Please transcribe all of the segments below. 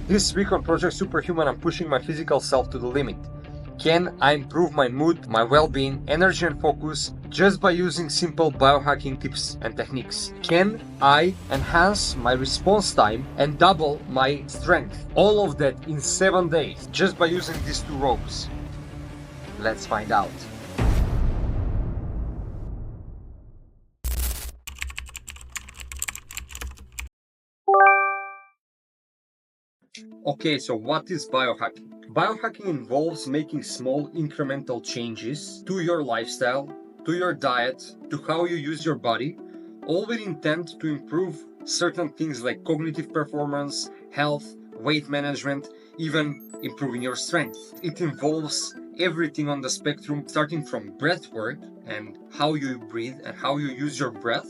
This week on Project Superhuman, I'm pushing my physical self to the limit. Can I improve my mood, my well-being, energy and focus just by using simple biohacking tips and techniques? Can I enhance my response time and double my strength? All of that in 7 days just by using these two ropes. Let's find out. Okay, so what is biohacking? Biohacking involves making small incremental changes to your lifestyle, to your diet, to how you use your body, all with intent to improve certain things like cognitive performance, health, weight management, even improving your strength. It involves everything on the spectrum, starting from breathwork and how you breathe and how you use your breath,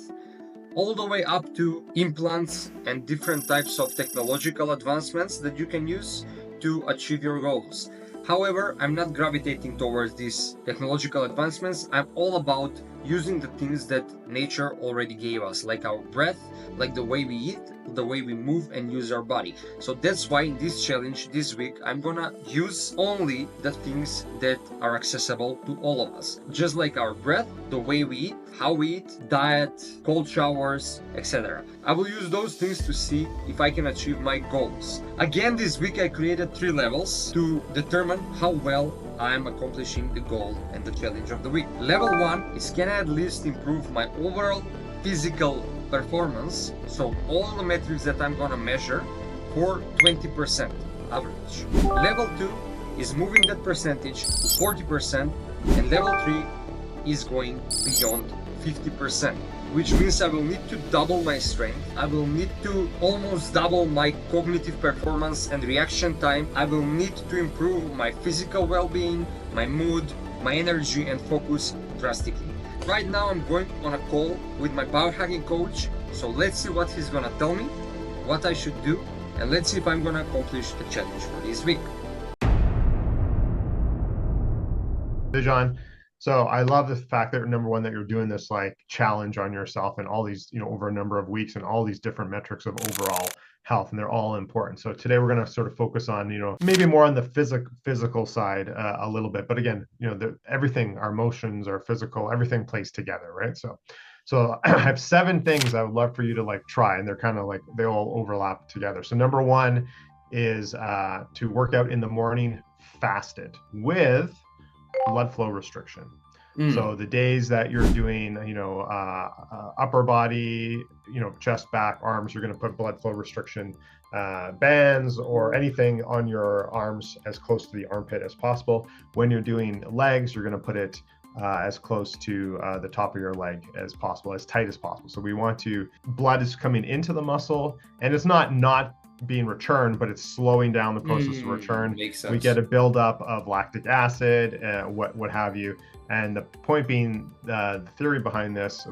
all the way up to implants and different types of technological advancements that you can use to achieve your goals. However, I'm not gravitating towards these technological advancements. I'm all about using the things that nature already gave us, like our breath, like the way we eat, the way we move and use our body. So that's why in this challenge this week, I'm gonna use only the things that are accessible to all of us. Just like our breath, the way we eat, how we eat, diet, cold showers, etc. I will use those things to see if I can achieve my goals. Again, this week I created 3 levels to determine how well I'm accomplishing the goal and the challenge of the week. Level 1 is, can I at least improve my overall physical performance? So all the metrics that I'm gonna measure for 20% average. Level 2 is moving that percentage to 40%, and level 3 is going beyond 50%, which means I will need to double my strength. I will need to almost double my cognitive performance and reaction time. I will need to improve my physical well-being, my mood, my energy and focus drastically. Right now I'm going on a call with my biohacking coach, so let's see what he's gonna tell me, what I should do, and let's see if I'm gonna accomplish the challenge for this week. Hey, John. So I love the fact that, number one, that you're doing this like challenge on yourself and all these, over a number of weeks and all these different metrics of overall health, and they're all important. So today we're going to sort of focus on, maybe more on the physical side a little bit. But again, everything, our emotions, our physical, everything plays together, right? So I have 7 things I would love for you to like try, and they're kind of like they all overlap together. So number 1 is to work out in the morning fasted with blood flow restriction. So the days that you're doing, upper body, chest, back, arms, you're going to put blood flow restriction bands or anything on your arms as close to the armpit as possible. When you're doing legs, you're going to put it as close to the top of your leg as possible, as tight as possible. So we want to, blood is coming into the muscle, and it's not being returned, but it's slowing down the process of return. Makes sense. We get a buildup of lactic acid, what have you. And the point being, the theory behind this,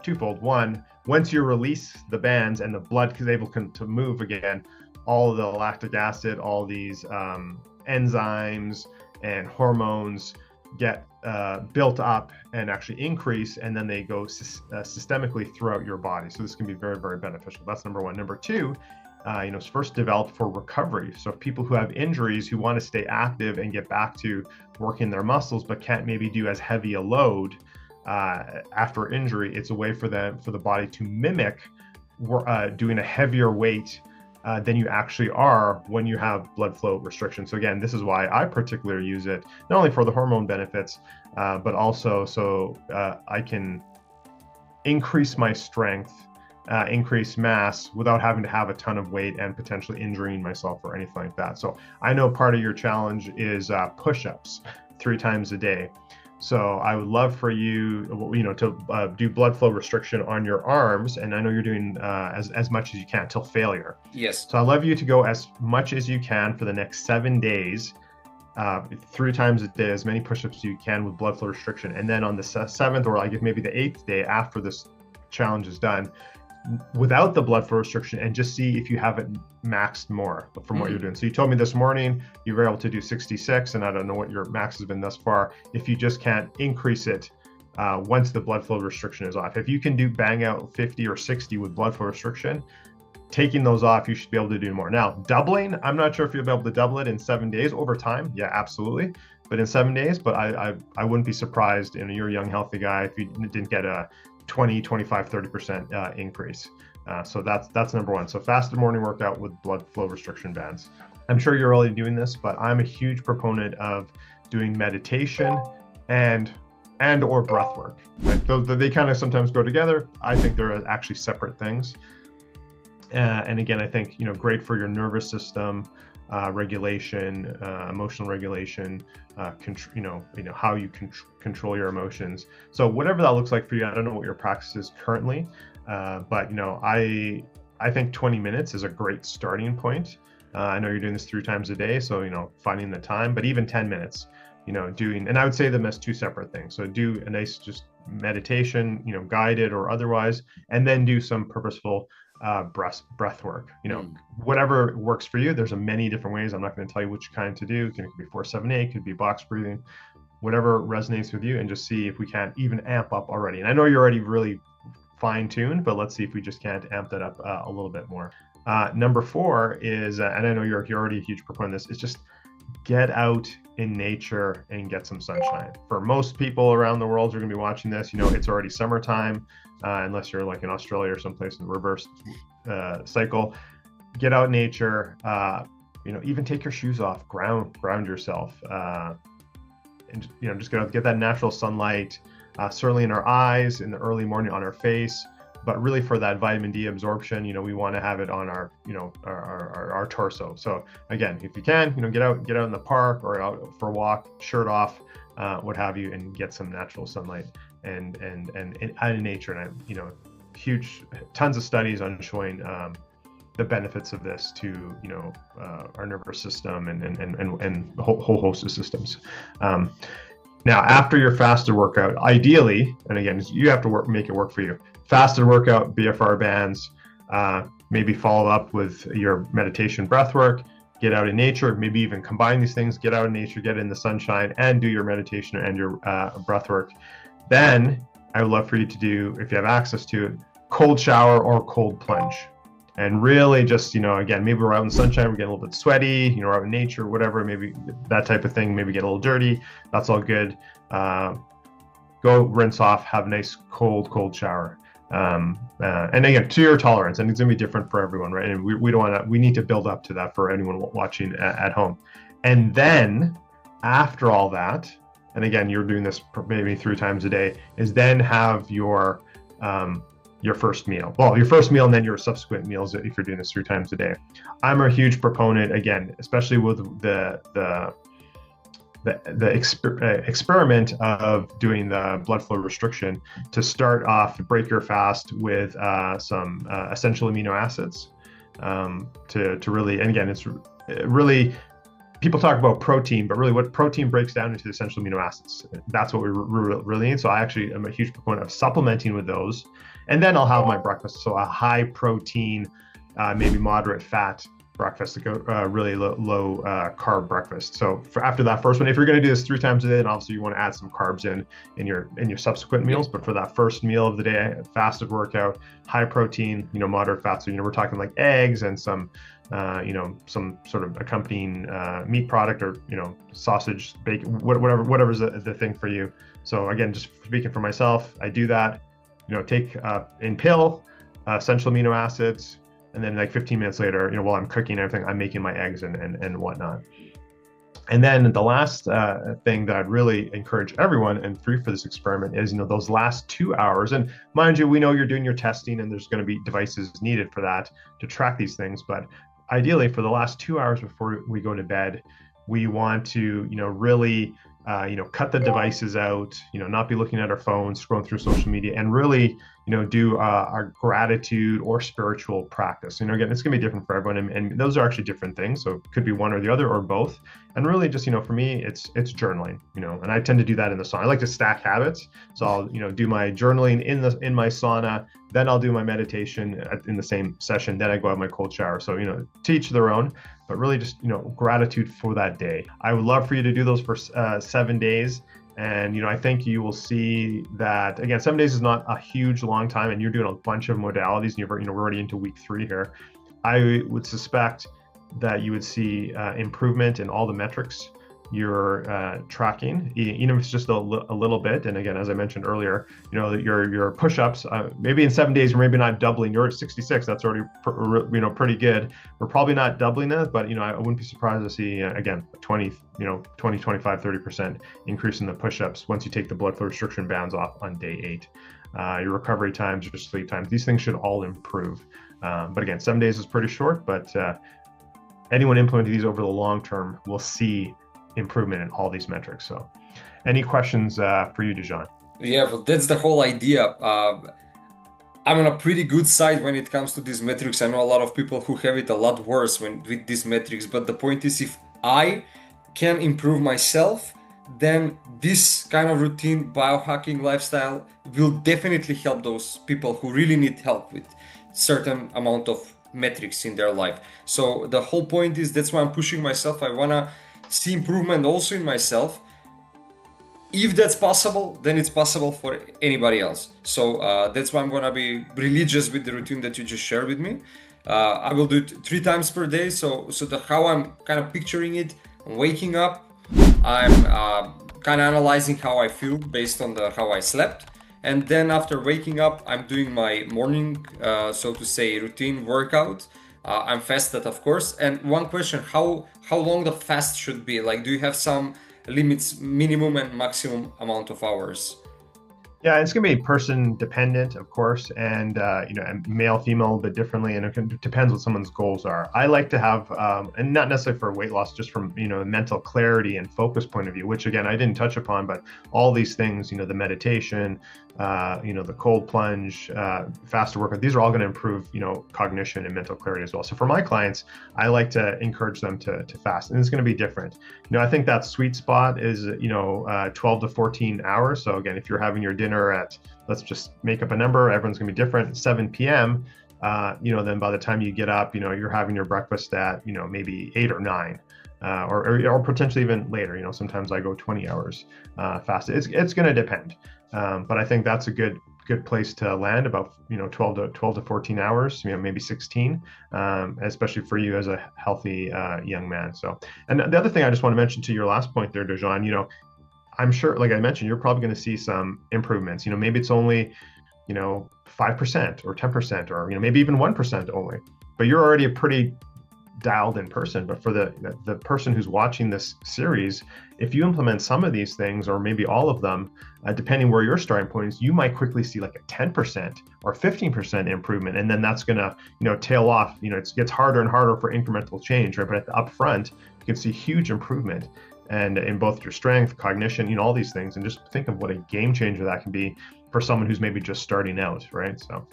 twofold. One, once you release the bands and the blood is able to move again, all of the lactic acid, all these enzymes and hormones get built up and actually increase, and then they go systemically throughout your body. So this can be very, very beneficial. That's number 1. Number 2, it's first developed for recovery. So people who have injuries, who want to stay active and get back to working their muscles, but can't maybe do as heavy a load after injury, it's a way for the body to mimic doing a heavier weight than you actually are when you have blood flow restriction. So again, this is why I particularly use it, not only for the hormone benefits, but also so I can increase my strength, increase mass without having to have a ton of weight and potentially injuring myself or anything like that. So I know part of your challenge is push-ups 3 times a day. So I would love for you, to do blood flow restriction on your arms, and I know you're doing as much as you can till failure. Yes. So I'd love you to go as much as you can for the next 7 days, 3 times a day, as many push-ups as you can with blood flow restriction. And then on the 7th, or I guess maybe the 8th day after this challenge is done, without the blood flow restriction, and just see if you have it maxed more from what you're doing. So you told me this morning you were able to do 66, and I don't know what your max has been thus far. If you just can't increase it once the blood flow restriction is off, if you can bang out 50 or 60 with blood flow restriction, taking those off, you should be able to do more. Now, doubling, I'm not sure if you'll be able to double it in 7 days over time. Yeah, absolutely. But in 7 days, but I wouldn't be surprised, and you're a young, healthy guy, if you didn't get a 20, 25, 30% increase. So that's number one. So fasted morning workout with blood flow restriction bands. I'm sure you're already doing this, but I'm a huge proponent of doing meditation and or breath work. Right? They kind of sometimes go together. I think they're actually separate things. And again, I think, great for your nervous system, regulation, emotional regulation, how you control your emotions. So whatever that looks like for you, I don't know what your practice is currently, but I think 20 minutes is a great starting point. I know you're doing this 3 times a day, so finding the time, but even 10 minutes, doing, and I would say them as 2 separate things. So do a nice just meditation, guided or otherwise, and then do some purposeful breath work. Whatever works for you. There's many different ways. I'm not going to tell you which kind to do. It could be 4-7-8, could be box breathing, whatever resonates with you, and just see if we can't even amp up already. And I know you're already really fine-tuned, but let's see if we just can't amp that up a little bit more. Number 4 is, and I know you're already a huge proponent of this, is just get out in nature and get some sunshine. For most people around the world who are going to be watching this, it's already summertime, unless you're like in Australia or someplace in the reverse cycle. Get out in nature, even take your shoes off, ground yourself, and just get that natural sunlight, certainly in our eyes in the early morning, on our face. But really for that vitamin D absorption, we want to have it on our, our torso. So again, if you can, get out in the park or out for a walk, shirt off, what have you, and get some natural sunlight and out in nature. And tons of studies on showing the benefits of this to our nervous system and a whole host of systems. Now, after your fasted workout, ideally, and again, you have to make it work for you. Fasted workout, BFR bands, maybe follow up with your meditation breath work, get out in nature, maybe even combine these things, get out in nature, get in the sunshine, and do your meditation and your breath work. Then I would love for you to do, if you have access to it, cold shower or cold plunge. And really just, again, maybe we're out in the sunshine, we're getting a little bit sweaty, we're out in nature, whatever, maybe that type of thing, maybe get a little dirty. That's all good. Go rinse off, have a nice cold shower. And again, to your tolerance, and it's gonna be different for everyone, right? And we need to build up to that for anyone watching at home. And then after all that, and again, you're doing this maybe 3 times a day, is then have your first meal. Well, your first meal and then your subsequent meals if you're doing this 3 times a day. I'm a huge proponent, again, especially with the experiment of doing the blood flow restriction, to start off, break your fast with some essential amino acids to really, and again, it's really, people talk about protein, but really what protein breaks down into the essential amino acids. That's what we really need. So I actually am a huge proponent of supplementing with those. And then I'll have my breakfast. So a high protein, maybe moderate fat breakfast, to go really low carb breakfast. So after that first one, if you're going to do this 3 times a day, then obviously you want to add some carbs in your subsequent meals. But for that first meal of the day, fasted workout, high protein, moderate fat. So we're talking like eggs and some some sort of accompanying meat product, or sausage, bacon, whatever's the thing for you. So again, just speaking for myself, I do that. Take in pill essential amino acids, and then like 15 minutes later, while I'm cooking everything, I'm making my eggs and whatnot. And then the last thing that I'd really encourage everyone and for this experiment is, those last 2 hours. And mind you, we know you're doing your testing and there's going to be devices needed for that to track these things. But ideally, for the last 2 hours before we go to bed, we want to, really, cut the devices out, not be looking at our phones, scrolling through social media, and really, do our gratitude or spiritual practice. Again, it's gonna be different for everyone, and those are actually different things. So it could be one or the other or both. And really just, for me, it's journaling, and I tend to do that in the sauna. I like to stack habits. So I'll, do my journaling in my sauna, then I'll do my meditation in the same session, then I go have my cold shower. So, to each their own, but really just, gratitude for that day. I would love for you to do those for 7 days. And, I think you will see that, again, 7 days is not a huge long time, and you're doing a bunch of modalities, and we're already into week 3 here. I would suspect that you would see improvement in all the metrics you're tracking, even if it's just a little bit. And again, as I mentioned earlier, your push-ups, maybe in 7 days, you're maybe not doubling. You're at 66. That's already pretty good. We're probably not doubling that, but I wouldn't be surprised to see again 20, 25, 30% increase in the push-ups once you take the blood flow restriction bands off on day 8. Your recovery times, your sleep times, these things should all improve. But again, 7 days is pretty short, but anyone implementing these over the long term will see improvement in all these metrics. So any questions for you, Dejan? Yeah, but that's the whole idea. I'm on a pretty good side when it comes to these metrics. I know a lot of people who have it a lot worse with these metrics, but the point is, if I can improve myself, then this kind of routine biohacking lifestyle will definitely help those people who really need help with certain amount of metrics in their life. So the whole point is, that's why I'm pushing myself. I wanna see improvement also in myself. If that's possible, then it's possible for anybody else. So that's why I'm gonna be religious with the routine that you just shared with me. I will do it 3 times per day. So how I'm kind of picturing it, I'm waking up, I'm kind of analyzing how I feel based on how I slept. And then after waking up, I'm doing my morning, so to say, routine workout. I'm fasted, of course. And one question, how long the fast should be? Like, do you have some limits, minimum and maximum amount of hours? Yeah, it's going to be person dependent, of course, and male, female, but differently, and it depends what someone's goals are. I like to have, and not necessarily for weight loss, just from mental clarity and focus point of view, which again I didn't touch upon, but all these things, the meditation, the cold plunge, faster workout, these are all going to improve, cognition and mental clarity as well. So for my clients, I like to encourage them to fast, and it's going to be different. I think that sweet spot is 12 to 14 hours. So again, if you're having your dinner at, let's just make up a number, everyone's going to be different, 7 p.m. Then by the time you get up, you're having your breakfast at maybe 8 or 9. Or potentially even later. Sometimes I go 20 hours fast. It's going to depend, but I think that's a good place to land, about 12 to 14 hours, maybe 16, especially for you as a healthy young man. So, and the other thing I just want to mention to your last point there, Dejan, I'm sure, like I mentioned, you're probably going to see some improvements. Maybe it's only 5% or 10% or maybe even 1% only, but you're already a pretty dialed in person. But for the person who's watching this series, if you implement some of these things, or maybe all of them, depending where your starting point is, you might quickly see like a 10% or 15% improvement, and then that's gonna tail off. It gets harder and harder for incremental change, right? But at the upfront, you can see huge improvement, and in both your strength, cognition, all these things. And just think of what a game changer that can be for someone who's maybe just starting out, right? So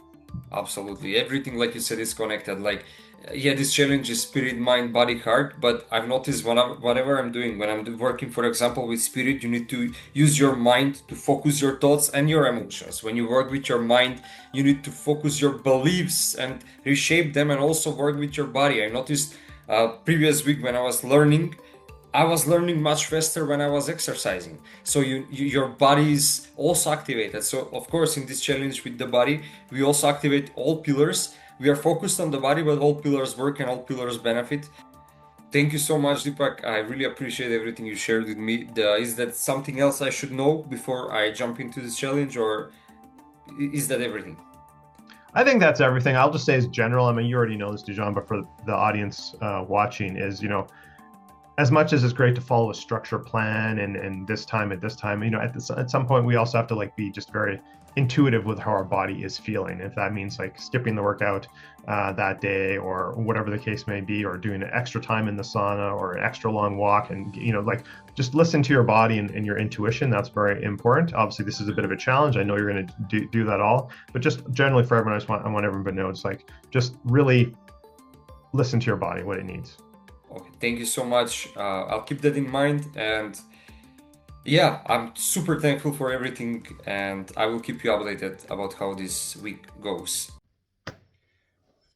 absolutely, everything, like you said, is connected. Like, yeah, this challenge is spirit, mind, body, heart. But I've noticed whatever I'm doing, when I'm working, for example, with spirit, you need to use your mind to focus your thoughts and your emotions. When you work with your mind, you need to focus your beliefs and reshape them, and also work with your body. I noticed previous week when I was learning much faster when I was exercising. So your body is also activated. So of course, in this challenge with the body, we also activate all pillars. We are focused on the body, but all pillars work and all pillars benefit. Thank you so much, Deepak. I really appreciate everything you shared with me. Is that something else I should know before I jump into this challenge, or is that everything? I think that's everything. I'll just say as general, I mean, you already know this, Dejan, but for the audience watching is, as much as it's great to follow a structure plan and this time at some point we also have to be just very intuitive with how our body is feeling. If that means skipping the workout that day, or whatever the case may be, or doing an extra time in the sauna or an extra long walk, and just listen to your body and your intuition. That's very important. Obviously, this is a bit of a challenge. I know you're going to do that all, but just generally for everyone, I want everyone to know, it's just really listen to your body, what it needs. Okay, thank you so much. I'll keep that in mind, and yeah, I'm super thankful for everything, and I will keep you updated about how this week goes.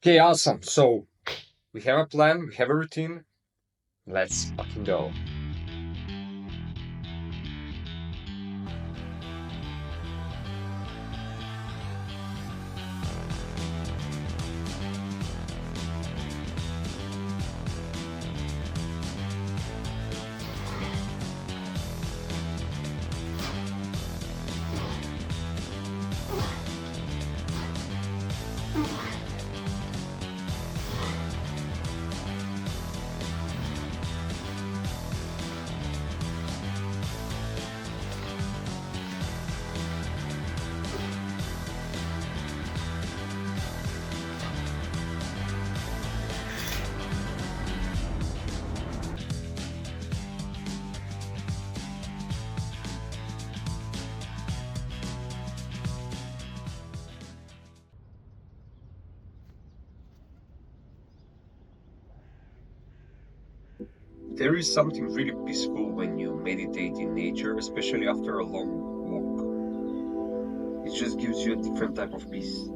Okay, awesome. So we have a plan, we have a routine. Let's fucking go. There is something really peaceful when you meditate in nature, especially after a long walk. It just gives you a different type of peace.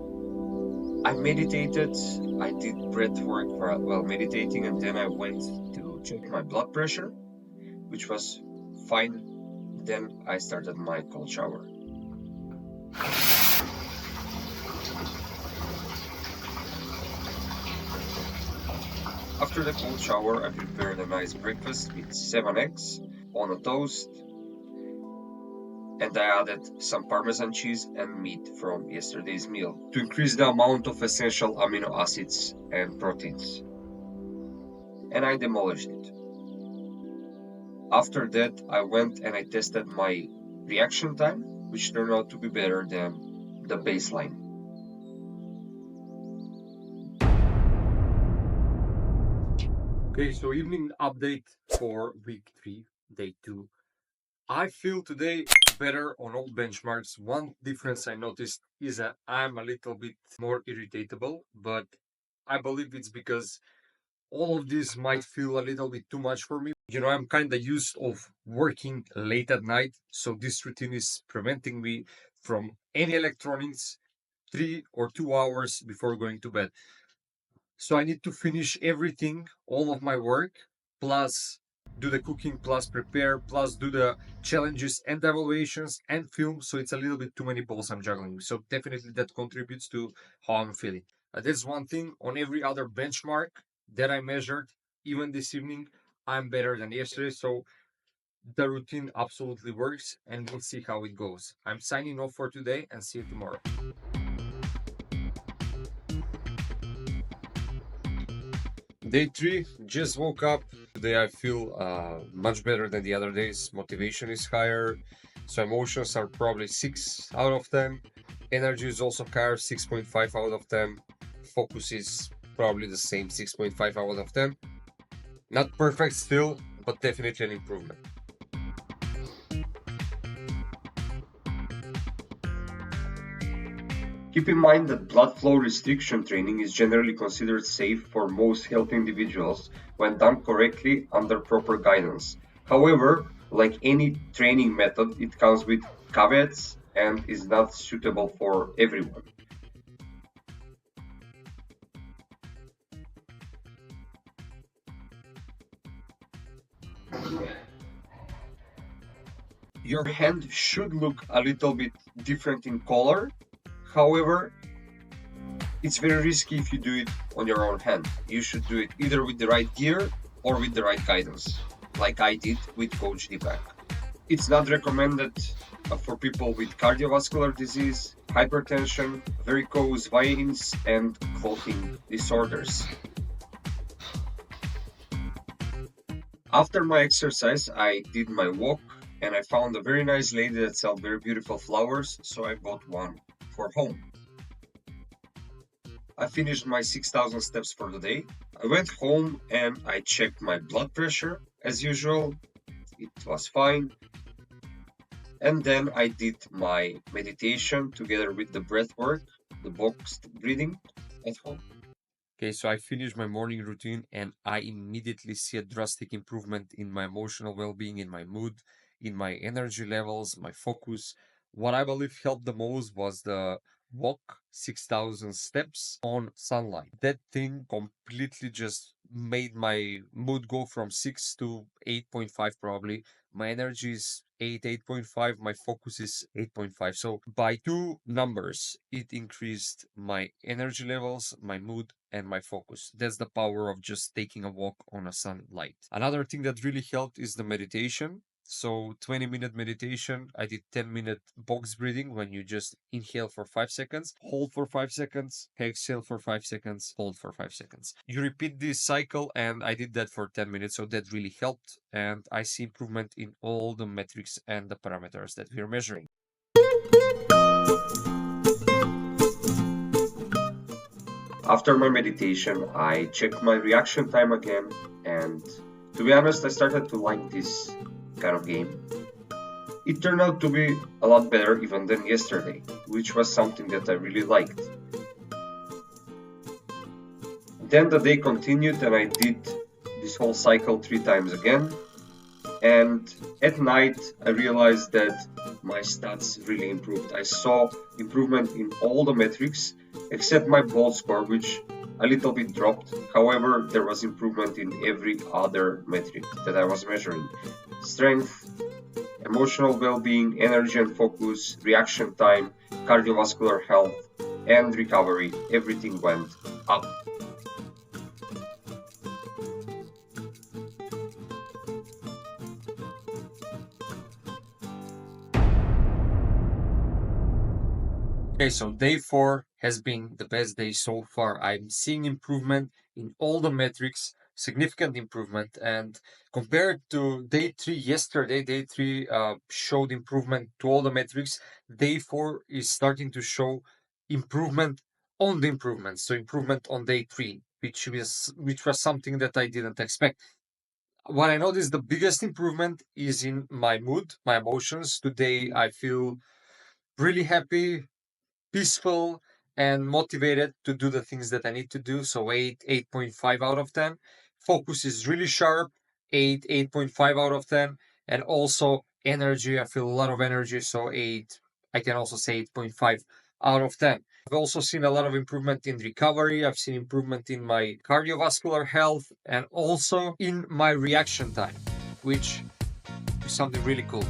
I meditated, I did breath work while meditating, and then I went to check my blood pressure, which was fine. Then I started my cold shower. After the cold shower, I prepared a nice breakfast with 7 eggs on a toast, and I added some Parmesan cheese and meat from yesterday's meal to increase the amount of essential amino acids and proteins. And I demolished it. After that, I went and I tested my reaction time, which turned out to be better than the baseline. Okay, so evening update for week 3, day 2. I feel today better on all benchmarks. One difference I noticed is that I'm a little bit more irritable, but I believe it's because all of this might feel a little bit too much for me. I'm kind of used of working late at night, so this routine is preventing me from any electronics 3 or 2 hours before going to bed. So I need to finish everything, all of my work, plus do the cooking, plus prepare, plus do the challenges and evaluations and film. So it's a little bit too many balls I'm juggling. So definitely that contributes to how I'm feeling. That's one thing. On every other benchmark that I measured, even this evening, I'm better than yesterday. So the routine absolutely works, and we'll see how it goes. I'm signing off for today and see you tomorrow. Day 3, just woke up. Today I feel much better than the other days. Motivation is higher. So emotions are probably 6 out of 10. Energy is also higher, 6.5 out of 10. Focus is probably the same, 6.5 out of 10. Not perfect still, but definitely an improvement. Keep in mind that blood flow restriction training is generally considered safe for most healthy individuals when done correctly under proper guidance. However, like any training method, it comes with caveats and is not suitable for everyone. Your hand should look a little bit different in color. However, it's very risky if you do it on your own hand. You should do it either with the right gear or with the right guidance, like I did with Coach Deepak. It's not recommended for people with cardiovascular disease, hypertension, varicose veins, and clotting disorders. After my exercise, I did my walk and I found a very nice lady that sells very beautiful flowers, so I bought one for home. I finished my 6,000 steps for the day. I went home and I checked my blood pressure as usual. It was fine. And then I did my meditation together with the breath work, the boxed breathing at home. Okay, so I finished my morning routine and I immediately see a drastic improvement in my emotional well-being, in my mood, in my energy levels, my focus. What I believe helped the most was the walk 6,000 steps on sunlight. That thing completely just made my mood go from 6 to 8.5 probably. My energy is 8.5, my focus is 8.5. So by two numbers, it increased my energy levels, my mood, and my focus. That's the power of just taking a walk on a sunlight. Another thing that really helped is the meditation. So 20-minute meditation. I did 10-minute box breathing when you just inhale for 5 seconds, hold for 5 seconds, exhale for 5 seconds, hold for 5 seconds. You repeat this cycle and I did that for 10 minutes. So that really helped. And I see improvement in all the metrics and the parameters that we're measuring. After my meditation, I checked my reaction time again, and to be honest, I started to like this kind of game. It turned out to be a lot better even than yesterday, which was something that I really liked. Then the day continued and I did this whole cycle 3 times again. And at night, I realized that my stats really improved. I saw improvement in all the metrics except my bolt score, which a little bit dropped. However, there was improvement in every other metric that I was measuring. Strength, emotional well-being, energy and focus, reaction time, cardiovascular health, and recovery. Everything went up. Okay, so day 4 has been the best day so far. I'm seeing improvement in all the metrics, significant improvement. And compared to day 3 yesterday, day 3 showed improvement to all the metrics. Day 4 is starting to show improvement on the improvements. So improvement on day 3, which was something that I didn't expect. What I noticed the biggest improvement is in my mood, my emotions. Today I feel really happy, peaceful, and motivated to do the things that I need to do. So 8.5 out of 10. Focus is really sharp, 8.5 out of 10. And also energy, I feel a lot of energy. So 8, I can also say 8.5 out of 10. I've also seen a lot of improvement in recovery. I've seen improvement in my cardiovascular health and also in my reaction time, which is something really cool.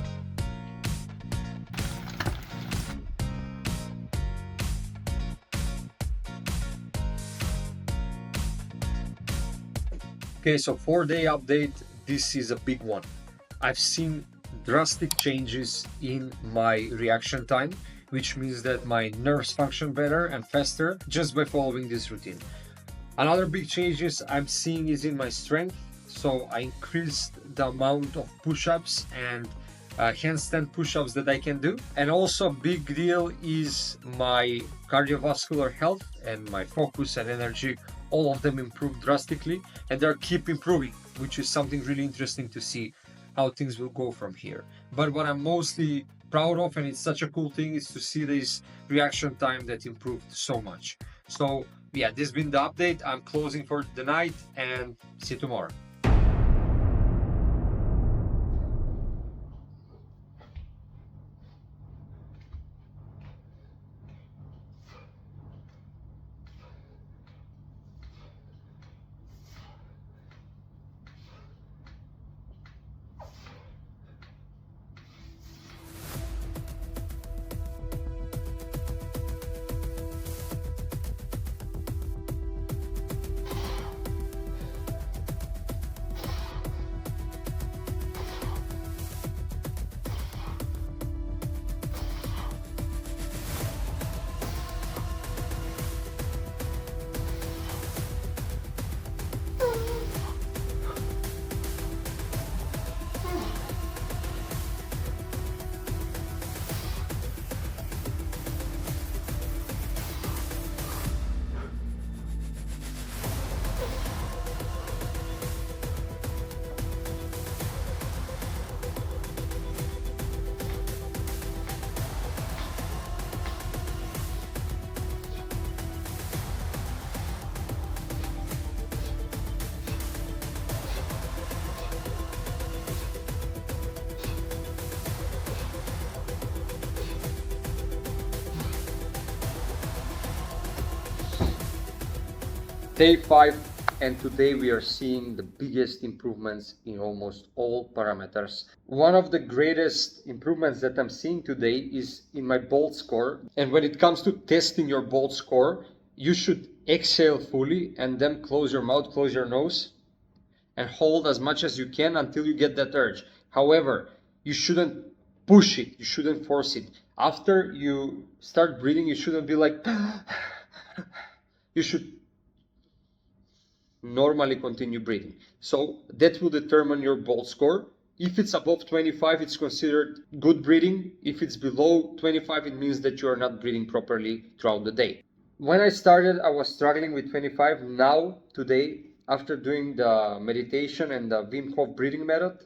Okay, so 4-day update, this is a big one. I've seen drastic changes in my reaction time, which means that my nerves function better and faster just by following this routine. Another big changes I'm seeing is in my strength. So I increased the amount of push-ups and handstand push-ups that I can do. And also a big deal is my cardiovascular health and my focus and energy. All of them improved drastically and they keep improving, which is something really interesting to see how things will go from here. But what I'm mostly proud of, and it's such a cool thing, is to see this reaction time that improved so much. So yeah, this has been the update. I'm closing for the night and see you tomorrow. Day 5, and today we are seeing the biggest improvements in almost all parameters. One of the greatest improvements that I'm seeing today is in my bolt score. And when it comes to testing your bolt score, you should exhale fully and then close your mouth, close your nose, and hold as much as you can until you get that urge. However, you shouldn't push it, you shouldn't force it. After you start breathing, you shouldn't be like, you should normally continue breathing. So that will determine your bolt score. If it's above 25, it's considered good breathing. If it's below 25, it means that you are not breathing properly throughout the day. When I started, I was struggling with 25. Now, today, after doing the meditation and the Wim Hof breathing method,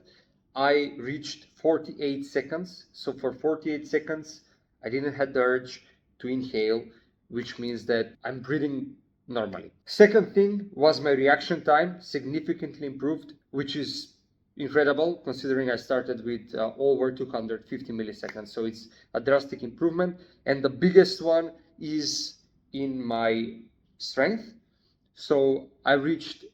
I reached 48 seconds. So for 48 seconds, I didn't have the urge to inhale, which means that I'm breathing normally. Second thing was my reaction time significantly improved, which is incredible considering I started with over 250 milliseconds. So it's a drastic improvement. And the biggest one is in my strength. So I reached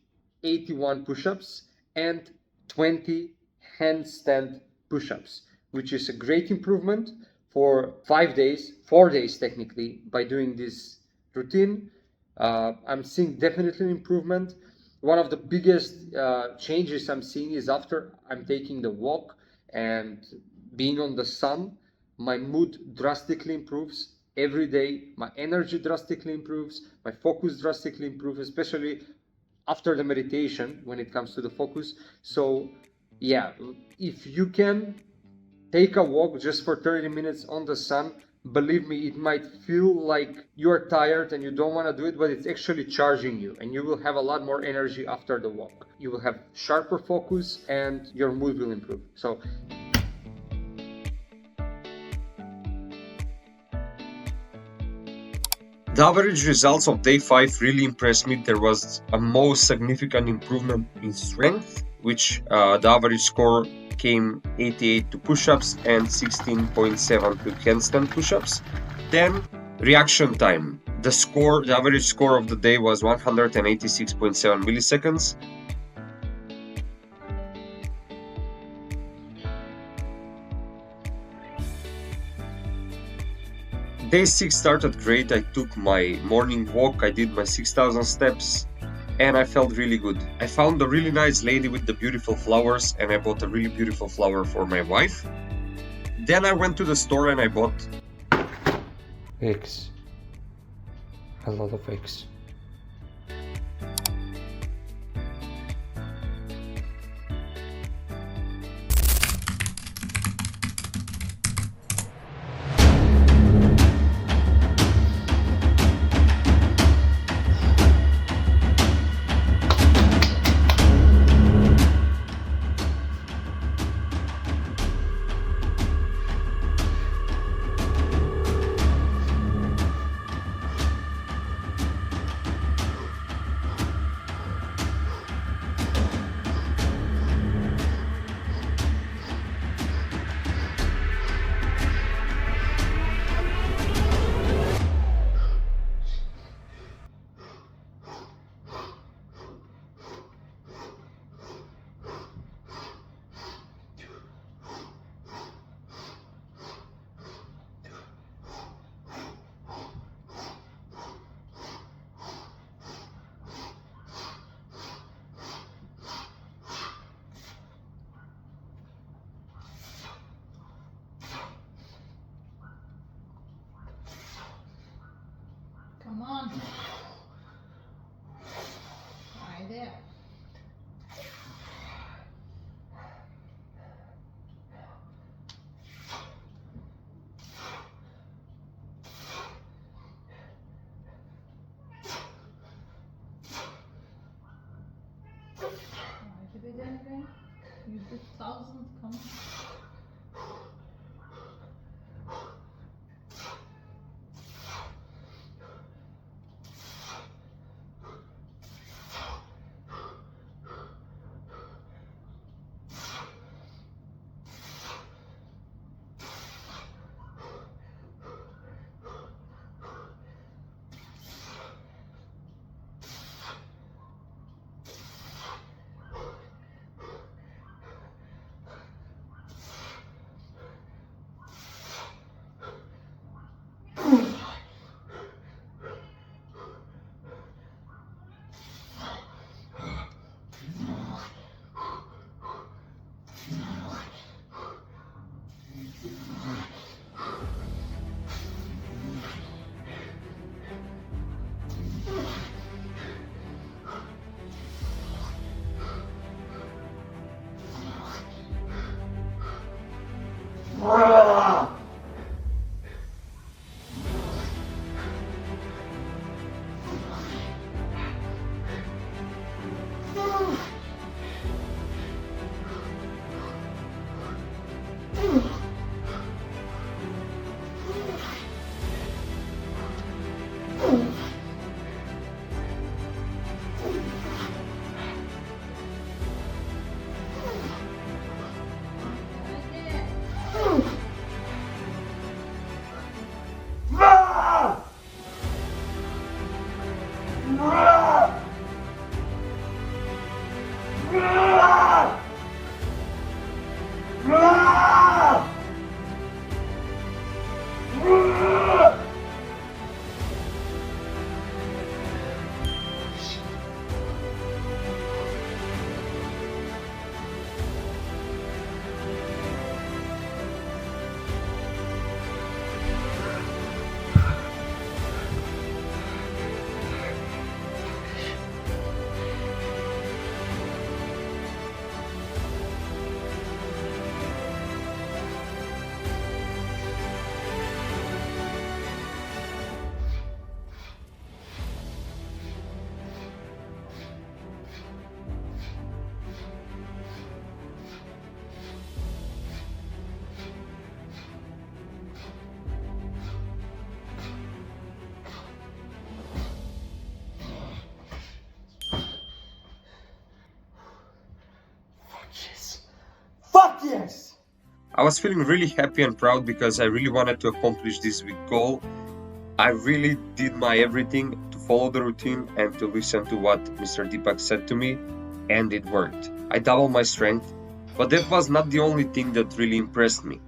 81 push-ups and 20 handstand push-ups, which is a great improvement for 5 days, 4 days technically, by doing this routine. I'm seeing definitely an improvement. One of the biggest changes I'm seeing is after I'm taking the walk and being on the sun, my mood drastically improves every day. My energy drastically improves. My focus drastically improves, especially after the meditation when it comes to the focus. So yeah, if you can take a walk just for 30 minutes on the sun, believe me, it might feel like you're tired and you don't want to do it, but it's actually charging you and you will have a lot more energy after the walk. You will have sharper focus and your mood will improve. So the average results of day 5 really impressed me. There was a most significant improvement in strength, which the average score came 88 to push-ups and 16.7 to handstand push-ups. Then reaction time. The average score of the day was 186.7 milliseconds. Day 6 started great. I took my morning walk, I did my 6,000 steps, and I felt really good. I found a really nice lady with the beautiful flowers, and I bought a really beautiful flower for my wife. Then I went to the store and I bought eggs. A lot of eggs. Come on. Right there. Why did it anything? You did thousands, come on. I was feeling really happy and proud because I really wanted to accomplish this big goal. I really did my everything to follow the routine and to listen to what Mr. Deepak said to me, and it worked. I doubled my strength, but that was not the only thing that really impressed me.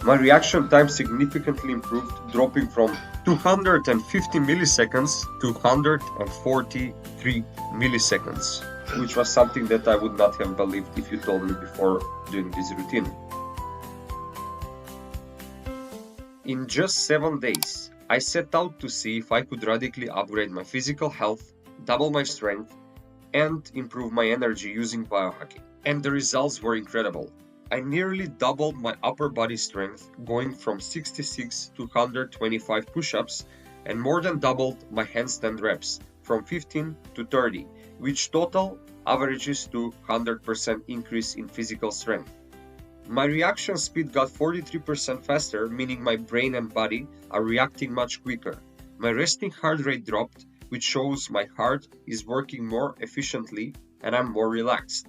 My reaction time significantly improved, dropping from 250 milliseconds to 143 milliseconds, which was something that I would not have believed if you told me before doing this routine. In just 7 days, I set out to see if I could radically upgrade my physical health, double my strength, and improve my energy using biohacking. And the results were incredible. I nearly doubled my upper body strength, going from 66 to 125 push-ups, and more than doubled my handstand reps, from 15 to 30, which total averages to 100% increase in physical strength. My reaction speed got 43% faster, meaning my brain and body are reacting much quicker. My resting heart rate dropped, which shows my heart is working more efficiently and I'm more relaxed.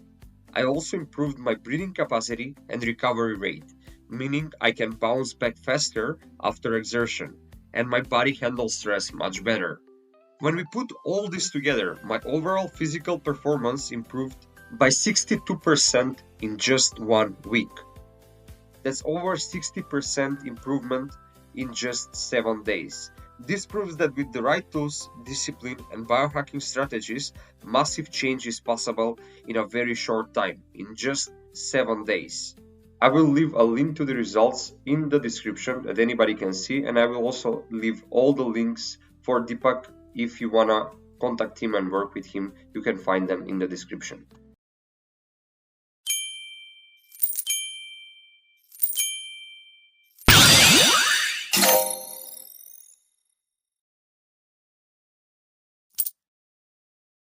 I also improved my breathing capacity and recovery rate, meaning I can bounce back faster after exertion, and my body handles stress much better. When we put all this together, my overall physical performance improved by 62% in just 1 week. That's over 60% improvement in just 7 days. This proves that with the right tools, discipline, and biohacking strategies, massive change is possible in a very short time, in just 7 days. I will leave a link to the results in the description that anybody can see, and I will also leave all the links for Deepak. If you wanna contact him and work with him, you can find them in the description.